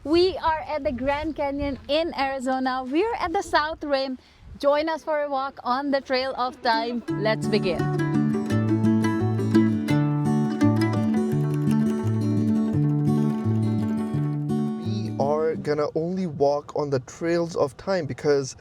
We are at the Grand Canyon in Arizona. We're at the South Rim. Join us for a walk on the Trail of Time. Let's begin. We are gonna only walk on the Trails of Time because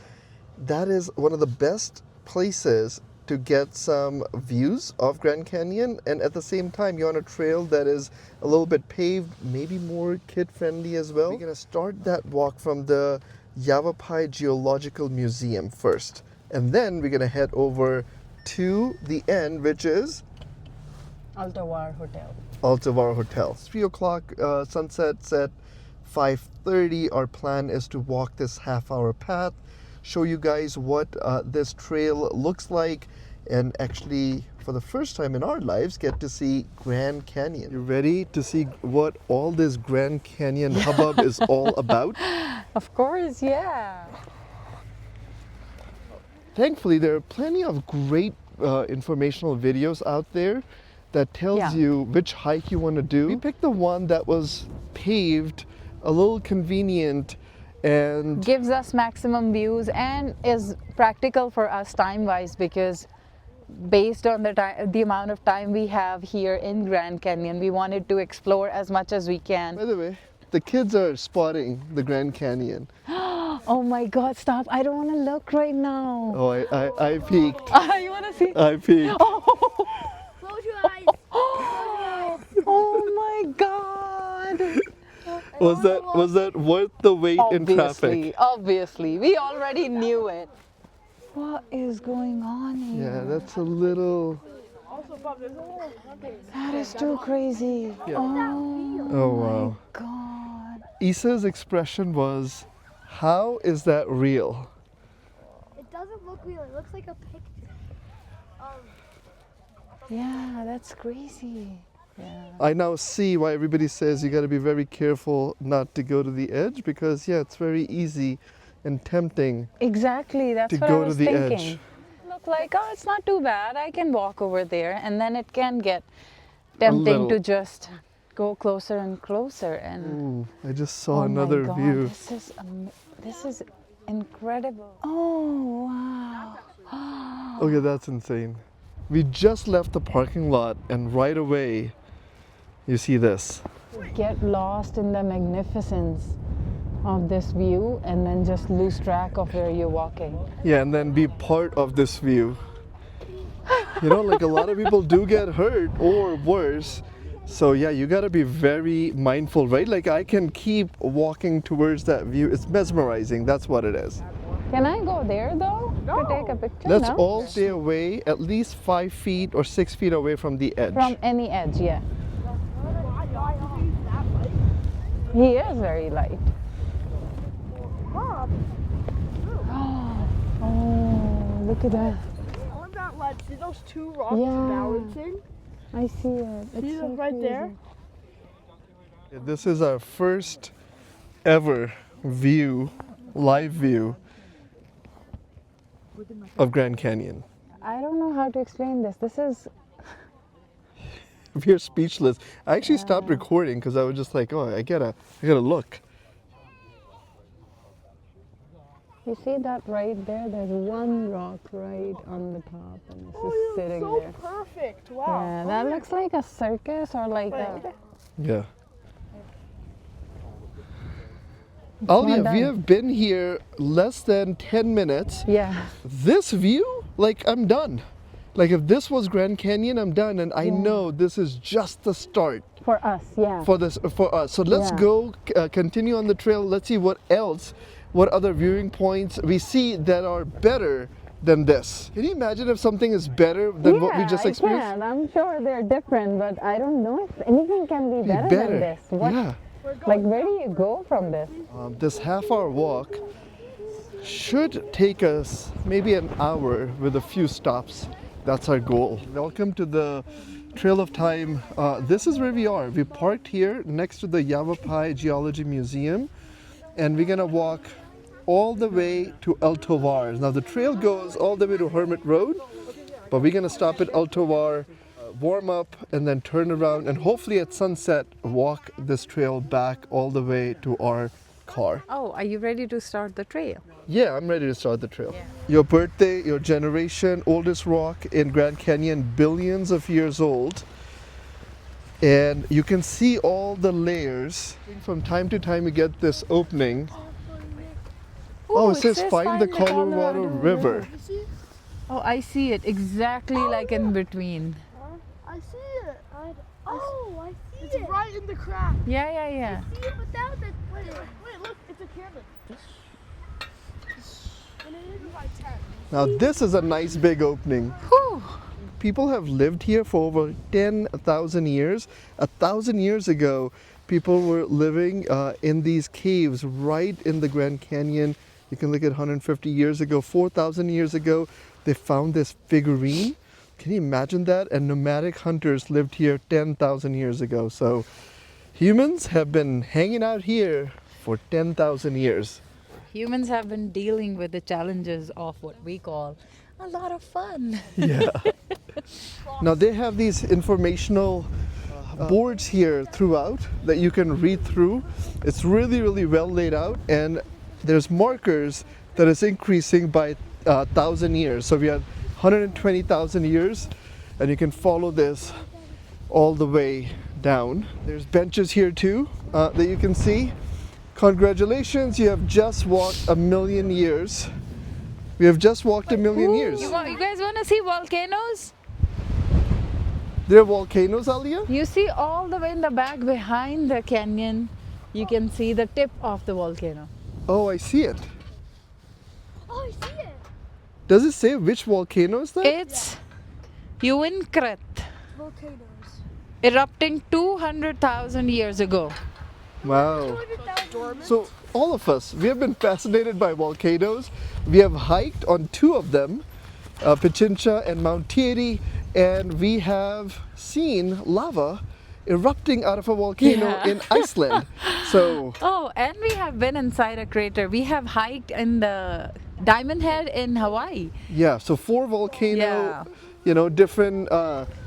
that is one of the best places to get some views of Grand Canyon, and at the same time you're on a trail that is a little bit paved, maybe more kid-friendly as well. We're gonna start that walk from the Yavapai Geological Museum first, and then we're gonna head over to the end, which is Tovar Hotel. Tovar Hotel. 3 o'clock, sunsets at 5:30. Our plan is to walk this half-hour path, show you guys what this trail looks like, and actually for the first time in our lives get to see Grand Canyon. You ready to see what all this Grand Canyon hubbub is all about? Of course, yeah. Thankfully there are plenty of great informational videos out there that tells you which hike you want to do. We picked the one that was paved, a little convenient, and gives us maximum views and is practical for us time-wise, because based on the amount of time we have here in Grand Canyon, we wanted to explore as much as we can. By the way, the kids are spotting the Grand Canyon. Oh my God, stop. I don't want to look right now. Oh, I peeked. You want to see? I peeked. Close your eyes. Oh my God. Was that worth the wait in traffic? Obviously. We already knew it. What is going on here? Yeah, that's a little... That is too crazy. Yeah. Oh wow. my God. Issa's expression was, how is that real? It doesn't look real. It looks like a picture. Yeah, that's crazy. Yeah. I now see why everybody says you got to be very careful not to go to the edge, because yeah, it's very easy and tempting. Exactly, that's to what go I was to the thinking. edge. Look like, oh, it's not too bad. I can walk over there, and then it can get tempting to just go closer and closer. And ooh, I just saw oh another my God, view. this is incredible. Oh wow. Okay, that's insane. We just left the parking lot, and right away you see this. Get lost in the magnificence of this view and then just lose track of where you're walking. Yeah, and then be part of this view. You know, like a lot of people do get hurt or worse. So yeah, you gotta be very mindful, right? Like I can keep walking towards that view. It's mesmerizing, that's what it is. Can I go there though? To take a picture? Let's No? all stay away at least 5 feet or 6 feet away from the edge. From any edge, yeah. He is very light. Oh, look at that. On that ledge, see those two rocks Yeah. balancing? I see it. See It's them so right crazy. there? This is our first ever view, live view of Grand Canyon. I don't know how to explain this. This is, We're speechless. I actually stopped recording because I was just like, oh, I gotta look. you see that right there? There's one rock right on the top, and it's just sitting so there. perfect. Wow. Yeah, that looks like a circus or like a... Yeah. Alia, not we done. have been here less than 10 minutes. Yeah. This view, like I'm done. Like if this was Grand Canyon, I'm done, and I know this is just the start For us, yeah. for us. So let's Yeah. go continue on the trail. Let's see what else, what other viewing points we see that are better than this. Can you imagine if something is better than what we just experienced? I can. I'm sure they're different, but I don't know if anything can be better, than this. What, Yeah. Like, where do you go from this? This half-hour walk should take us maybe an hour with a few stops. That's our goal. Welcome to the Trail of Time. This is where we are. We parked here next to the Yavapai Geology Museum, and we're gonna walk all the way to El Tovar. Now the trail goes all the way to Hermit Road, but we're gonna stop at El Tovar. warm up and then turn around and hopefully at sunset walk this trail back all the way to our car. Oh, are you ready to start the trail? Yeah, I'm ready to start the trail. Your birthday, your generation, oldest rock in Grand Canyon, billions of years old. And you can see all the layers. From time to time you get this opening. Oh, it says find the Colorado River. You see? Oh, I see it exactly like in between. I see it. I see it. It's right in the crack. Yeah, yeah, yeah. See it without the. Wait, look, it's a canvas. And it is by 10. Now this is a nice big opening. Whew. People have lived here for over 10,000 years. 1,000 years ago, people were living in these caves right in the Grand Canyon. You can look at 150 years ago, 4,000 years ago, they found this figurine. Can you imagine that? And nomadic hunters lived here 10,000 years ago. So humans have been hanging out here for 10,000 years. Humans have been dealing with the challenges of what we call a lot of fun. Yeah. Now they have these informational boards here throughout that you can read through. It's really, really well laid out, and there's markers that is increasing by 1,000 years. So we have 120,000 years, and you can follow this all the way down. There's benches here too that you can see. Congratulations, you have just walked 1,000,000 years. We have just walked 1,000,000 years. You guys want to see volcanoes? There are volcanoes, Alia? You see all the way in the back behind the canyon, you can see the tip of the volcano. Oh, I see it. Oh, I see it. Does it say which volcano is that? It's Uinkret, Volcanoes. erupting 200,000 years ago. Wow. So all of us, we have been fascinated by volcanoes. We have hiked on 2 of them, Pichincha and Mount Tieri, and we have seen lava erupting out of a volcano Yeah. in Iceland. So Oh, and we have been inside a crater. We have hiked in the Diamond Head in Hawaii. yeah, so 4 volcano, Yeah. different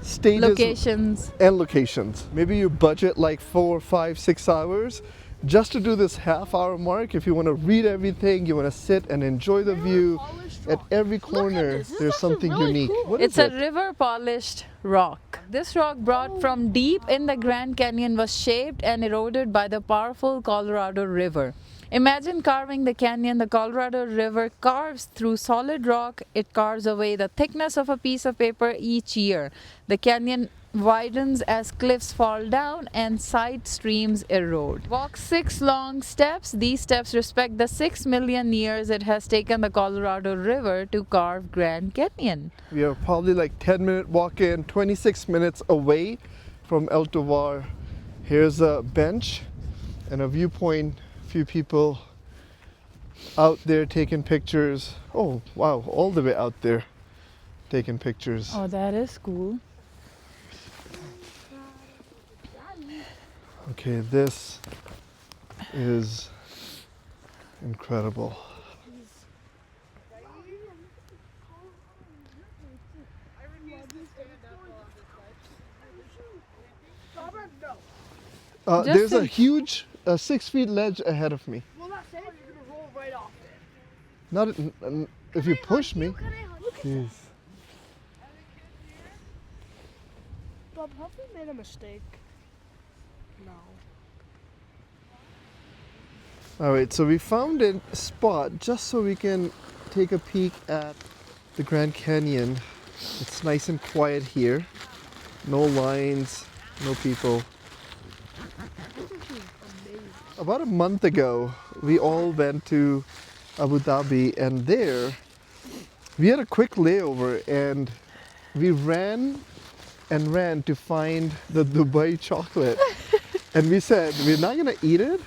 stages Locations. and locations. Maybe you budget like 4, 5, 6 hours just to do this half-hour mark. If you want to read everything, you want to sit and enjoy the view. At every corner, this. This is there's actually something really unique. cool. What is It's a it? river polished rock. This rock brought from deep in the Grand Canyon was shaped and eroded by the powerful Colorado River. Imagine carving the canyon. The Colorado River carves through solid rock. It carves away the thickness of a piece of paper each year. The canyon widens as cliffs fall down and side streams erode. Walk 6 long steps. These steps respect the 6 million years it has taken the Colorado River to carve Grand Canyon. We are probably like 10-minute walk in, 26 minutes away from El Tovar. Here's a bench and a viewpoint. Few people out there taking pictures. Oh wow, all the way out there taking pictures. Oh, that is cool. Okay, this is incredible. Just There's a in- huge 6 feet ledge ahead of me. Well, not safe. You're gonna roll right off it. Not if you push me. Jeez. Bob, have we made a mistake? No. All right, so we found a spot just so we can take a peek at the Grand Canyon. It's nice and quiet here. No lines, no people. About a month ago, we all went to Abu Dhabi, and there we had a quick layover and we ran and ran to find the Dubai chocolate. And we said, we're not gonna eat it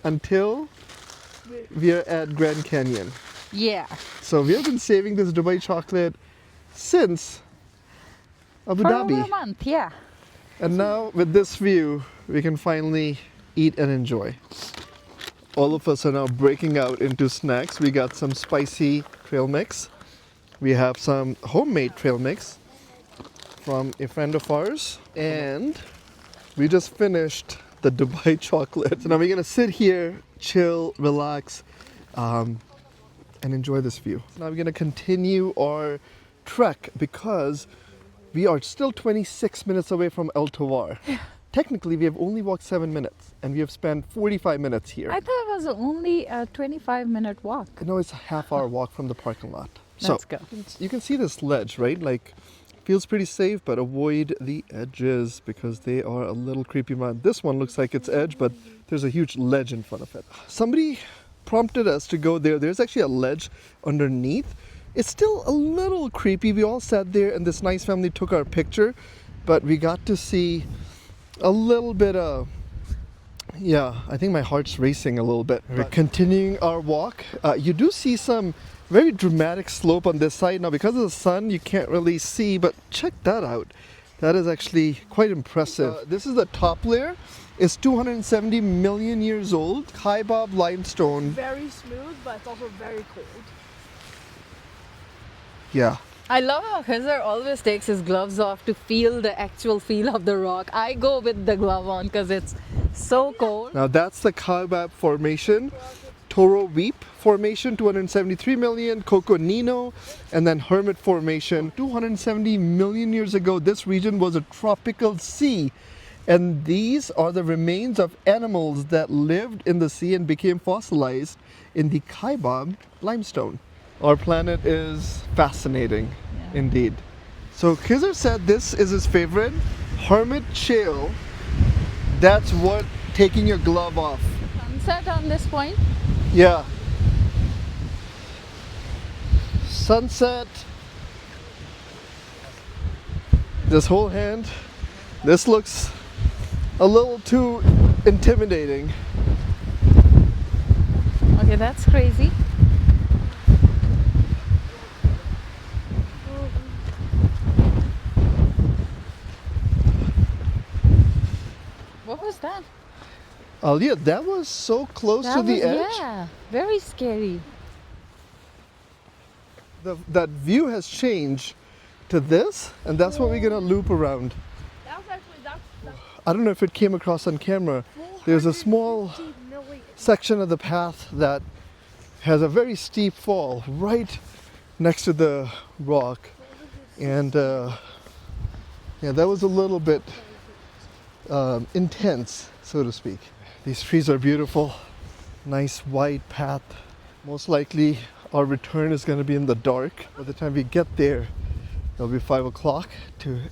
until we are at Grand Canyon. Yeah. So we have been saving this Dubai chocolate since Abu For over a Dhabi. month, yeah. And now with this view, we can finally eat and enjoy. All of us are now breaking out into snacks. We got some spicy trail mix. We have some homemade trail mix. from a friend of ours, and we just finished the Dubai chocolate. So now we're gonna sit here, chill, relax, and enjoy this view. Now we're gonna continue our trek because we are still 26 minutes away from El Tovar. Technically, we have only walked 7 minutes, and we have spent 45 minutes here. I thought it was only a 25-minute walk. No, it's a half-hour walk from the parking lot. Let's go. You can see this ledge, right? Like, feels pretty safe, but avoid the edges because they are a little creepy. This one looks like it's edge, but there's a huge ledge in front of it. Somebody prompted us to go there. There's actually a ledge underneath. It's still a little creepy. We all sat there, and this nice family took our picture, but we got to see a little bit of, yeah, I think my heart's racing a little bit. We're continuing our walk. You do see some very dramatic slope on this side. Now, because of the sun, you can't really see, but check that out. That is actually quite impressive. This is the top layer. It's 270 million years old. Kaibab limestone. Very smooth, but it's also very cold. Yeah. I love how Khizr always takes his gloves off to feel the actual feel of the rock. I go with the glove on because it's so cold. Now that's the Kaibab Formation. Toro Weep Formation, 273 million. Coco Nino, and then Hermit Formation. 270 million years ago, this region was a tropical sea. And these are the remains of animals that lived in the sea and became fossilized in the Kaibab limestone. Our planet is fascinating, indeed. So Khizr said this is his favorite, Hermit Shale. That's what taking your glove off. Sunset on this point. Yeah. Sunset. This whole hand. This looks a little too intimidating. Okay, that's crazy. What was that? Alia, that was so close to the edge. Yeah, very scary. That view has changed to this, and that's what we're gonna loop around. I don't know if it came across on camera. There's a small section of the path that has a very steep fall right next to the rock, and yeah, that was a little bit intense, so to speak. These trees are beautiful, nice wide path. Most likely our return is going to be in the dark. By the time we get there, it'll be 5 o'clock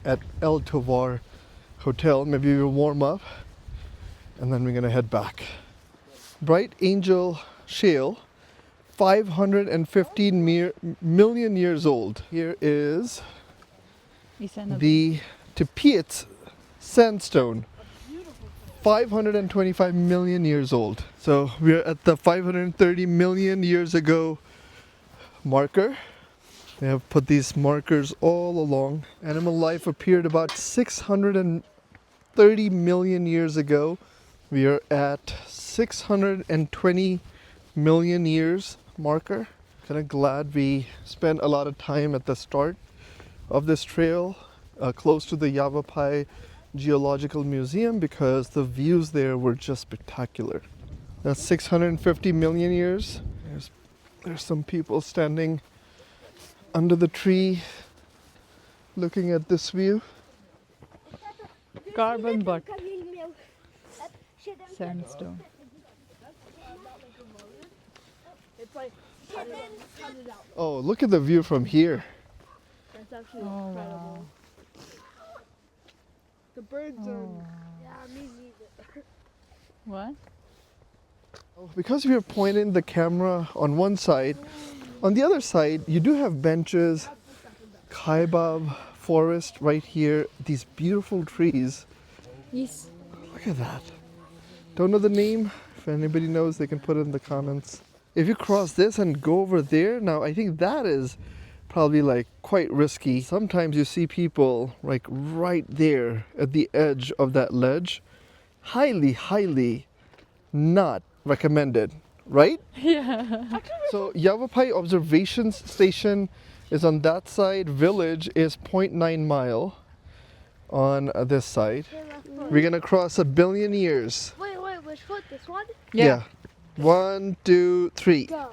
at El Tovar Hotel. Maybe we'll warm up and then we're going to head back. Bright Angel Shale, 515 million years old. Here is the Tepiat sandstone, 525 million years old. So we're at the 530 million years ago marker. They have put these markers all along. Animal life appeared about 630 million years ago. We are at 620 million years marker. Kind of glad we spent a lot of time at the start of this trail close to the Yavapai Geological Museum because the views there were just spectacular. That's 650 million years. There's some people standing under the tree looking at this view. Carbon butt sandstone. Oh, look at the view from here. That's actually Oh, incredible. wow. The birds are. Oh. Yeah, me neither. What? Because we are pointing the camera on one side, on the other side you do have benches, Kaibab forest right here, these beautiful trees. Yes. Look at that. Don't know the name. If anybody knows, they can put it in the comments. If you cross this and go over there, now I think that is probably like quite risky. Sometimes you see people like right there at the edge of that ledge. Highly not recommended, right? Yeah. So Yavapai observation station is on that side. Village is 0.9 mile. on this side. Okay, left foot. We're gonna cross 1 billion years. Wait, which foot? This one? Yeah. 1, 2, 3. Go.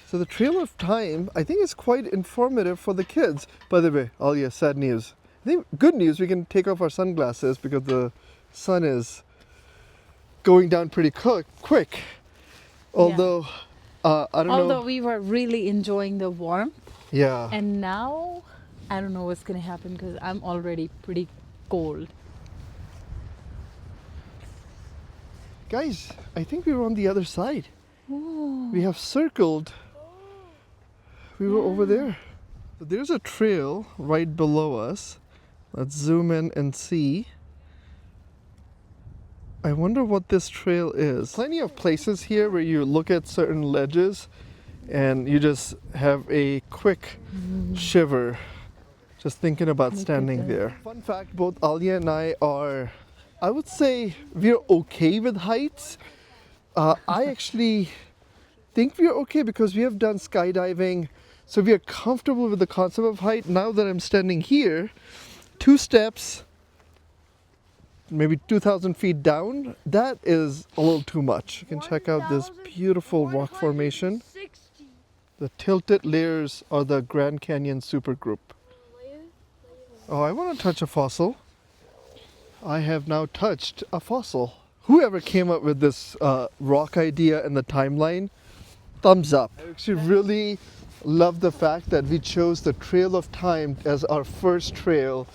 So the Trail of Time, I think, is quite informative for the kids. By the way, all your sad news. I think good news, we can take off our sunglasses because the sun is going down pretty quick. Although, I don't know. Although we were really enjoying the warmth, Yeah. and now I don't know what's gonna happen because I'm already pretty cold. Guys, I think we were on the other side. Ooh. We have circled. We were over there. So there's a trail right below us. Let's zoom in and see. I wonder what this trail is. Plenty of places here where you look at certain ledges and you just have a quick shiver just thinking about Look at standing that. there. Fun fact, both Alia and I are, I would say we're okay with heights. I actually think we're okay because we have done skydiving, so we are comfortable with the concept of height. Now that I'm standing here, 2 steps, maybe 2,000 feet down, that is a little too much. You can check out this beautiful rock formation. 60. The tilted layers are the Grand Canyon supergroup. Oh, I want to touch a fossil. I have now touched a fossil. Whoever came up with this rock idea and the timeline, thumbs up. I actually really love the fact that we chose the Trail of Time as our first trail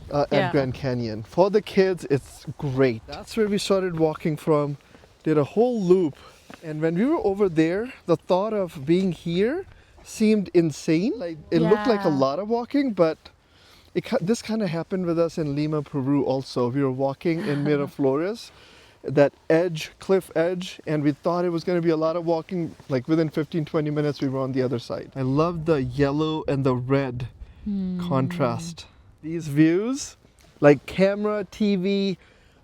Yeah. at Grand Canyon. For the kids, it's great. That's where we started walking from, did a whole loop. And when we were over there, the thought of being here seemed insane. Like it looked like a Yeah. lot of walking, but this kind of happened with us in Lima, Peru also. We were walking in Miraflores, that edge, cliff edge, and we thought it was going to be a lot of walking. Like within 15-20 minutes we were on the other side. I love the yellow and the red contrast. These views, like camera, TV,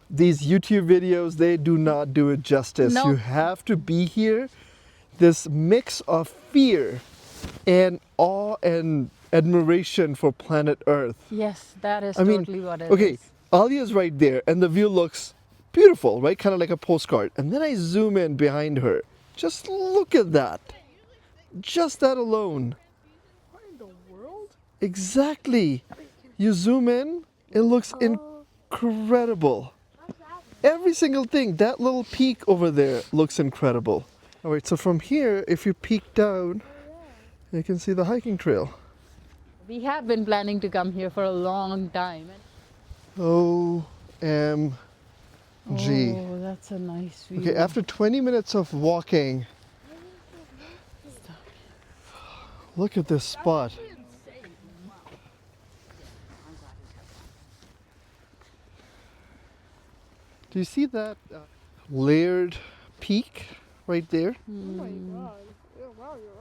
these YouTube videos, they do not do it justice. Nope. You have to be here. This mix of fear and awe and admiration for planet Earth. Yes, that is I mean, totally what it is. Okay, Alia's right there and the view looks beautiful, right? Kind of like a postcard. And then I zoom in behind her. Just look at that. Just that alone. What in the world? Exactly. You zoom in, it looks incredible. What's that? Every single thing, that little peak over there looks incredible. All right, so from here, if you peek down, you can see the hiking trail. We have been planning to come here for a long time. OMG. Oh, that's a nice view. Okay, after 20 minutes of walking, look at this spot. Do you see that layered peak right there? Oh my god. Yeah, wow, you're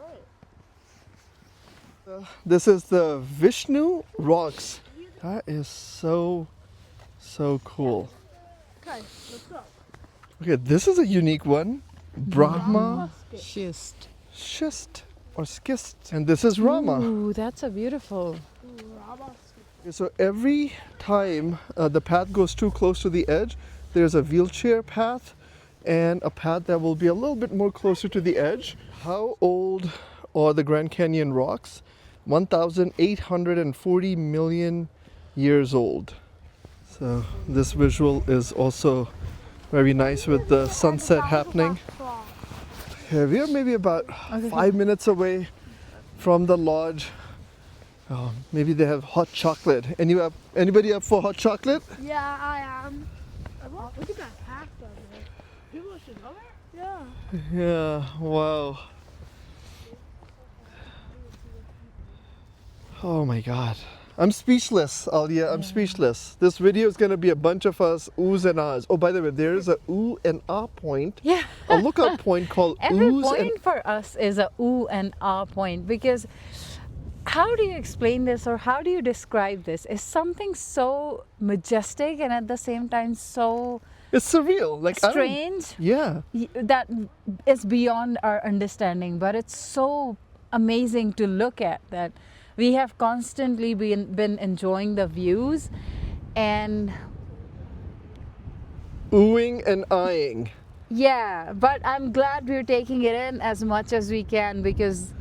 right. This is the Vishnu Rocks. That is so cool. Okay, let's go. Okay, this is a unique one. Brahma Schist. schist or schist. And this is Rama. Ooh, that's a beautiful. Okay, so every time the path goes too close to the edge, there's a wheelchair path and a path that will be a little bit more closer to the edge. How old are the Grand Canyon rocks? 1,840 million years old. So this visual is also very nice with the sunset happening. Yeah, we are maybe about 5 minutes away from the lodge. Maybe they have hot chocolate. Anybody up for hot chocolate? Yeah, I am. Look at that path down there. People should go there? Yeah. Yeah, wow. Oh my god. I'm speechless, Alia. I'm speechless. This video is going to be a bunch of us oohs and ahs. Oh, by the way, there is a ooh and ah point. Yeah. A lookout point called Every oohs and point for us is a ooh and ah point because how do you explain this or how do you describe this? It's something so majestic and at the same time so it's surreal. Like I don't- strange Yeah. that is beyond our understanding, but it's so amazing to look at that we have constantly been enjoying the views and Oohing and eyeing. yeah, but I'm glad we're taking it in as much as we can because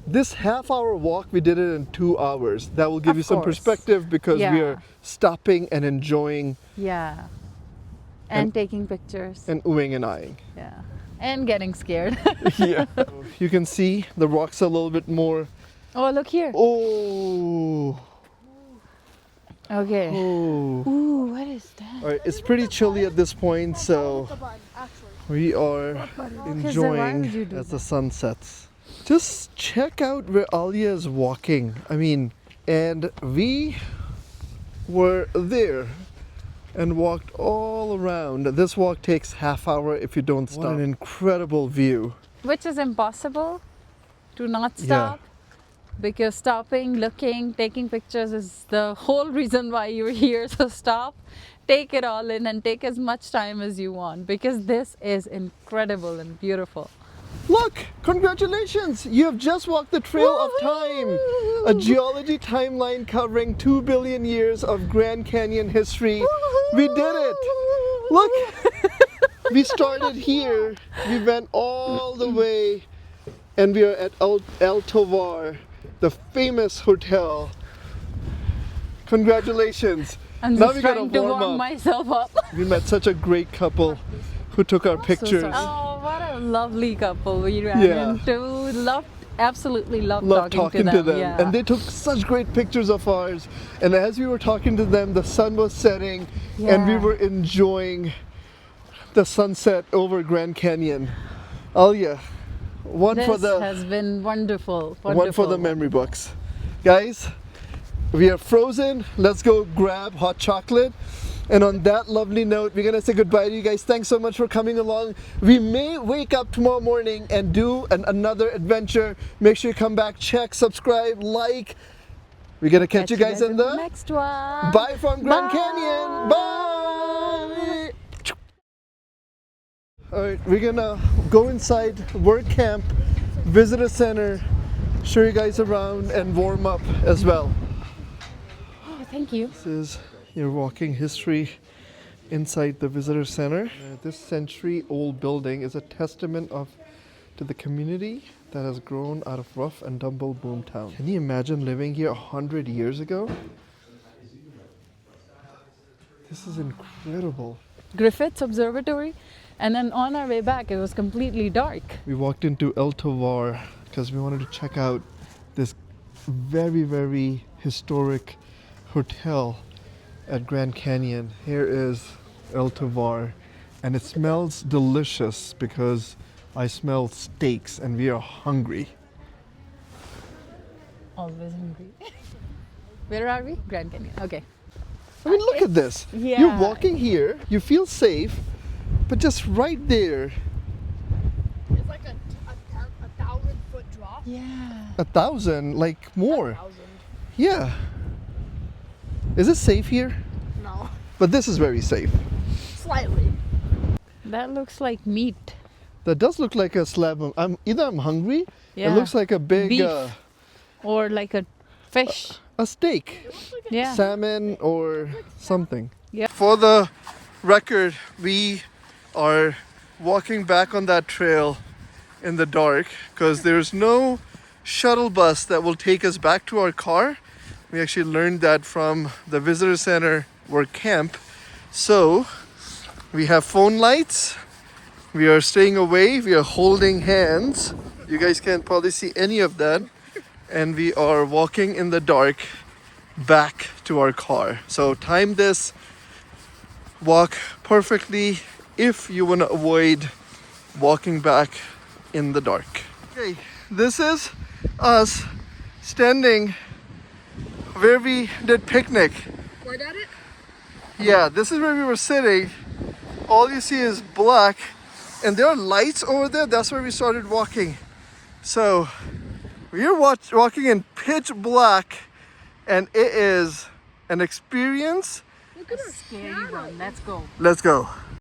This half-hour walk, we did it in 2 hours. That will give Of you some course. perspective because we Yeah. are stopping and enjoying yeah, and And- taking pictures. and oohing and eyeing. Yeah, and getting scared. Yeah. You can see the rocks a little bit more. Oh, look here. Oh. Okay. Oh. Ooh, what is that? All right, it's pretty chilly at this point, so The button, actually. we are why enjoying would you do as the sun sets. Just check out where Alia is walking. I mean, and we were there and walked all around. This walk takes half hour if you don't stop. What an incredible view. Which is impossible to not Yeah. stop because stopping, looking, taking pictures is the whole reason why you're here. So stop, take it all in, and take as much time as you want because this is incredible and beautiful. Look, congratulations! You have just walked the Trail of Time, a geology timeline covering 2 billion years of Grand Canyon history. We did it! Look, we started here, we went all the way, and we are at El Tovar, the famous hotel. Congratulations! I'm Now just we gotta trying to warm warm up. myself up. We met such a great couple who took our pictures. Oh, what a lovely couple we ran Yeah. into. Absolutely loved Love talking to them. Yeah. And they took such great pictures of ours. And as we were talking to them, the sun was setting and we Yeah. were enjoying the sunset over Grand Canyon. Alia, one this for the has been wonderful. one for the memory books. Guys, we are frozen. Let's go grab hot chocolate. And on that lovely note, we're gonna say goodbye to you guys. Thanks so much for coming along. We may wake up tomorrow morning and do another adventure. Make sure you come back, check, subscribe, like. We're gonna catch you guys in the next one. Bye from Grand Bye. Canyon. Bye. All right, we're gonna go inside Verkamp Visitor Center, show you guys around, and warm up as well. Oh, thank you. This is your walking history inside the visitor center. This century-old building is a testament to the community that has grown out of rough and tumble boomtown. Can you imagine living here 100 years ago? This is incredible. Griffiths Observatory, and then on our way back, it was completely dark. We walked into El Tovar because we wanted to check out this very, very historic hotel at Grand Canyon. Here is El Tovar, and it smells delicious because I smell steaks and we are hungry. Always hungry. Where are we? Grand Canyon. Okay. I mean, look at this. Yeah. You're walking here, you feel safe, but just right there, It's like a 1,000-foot drop. Yeah. 1,000, like more. 1,000. Yeah. Is it safe here? No. But this is very safe. Slightly. That looks like meat. That does look like a slab of, I'm hungry. Yeah. It looks like a big Beef. Or like a fish. a steak. Yeah. Salmon or something. Yeah. For the record, we are walking back on that trail in the dark because there's no shuttle bus that will take us back to our car. We actually learned that from the visitor center Verkamp. So we have phone lights. We are staying away. We are holding hands. You guys can't probably see any of that. And we are walking in the dark back to our car. So time this walk perfectly if you want to avoid walking back in the dark. Okay, this is us standing where we did picnic. Right at it? Yeah, this is where we were sitting. All you see is black and there are lights over there. That's where we started walking. So we are walking in pitch black and it is an experience. Look at our Scary one. Let's go. Let's go.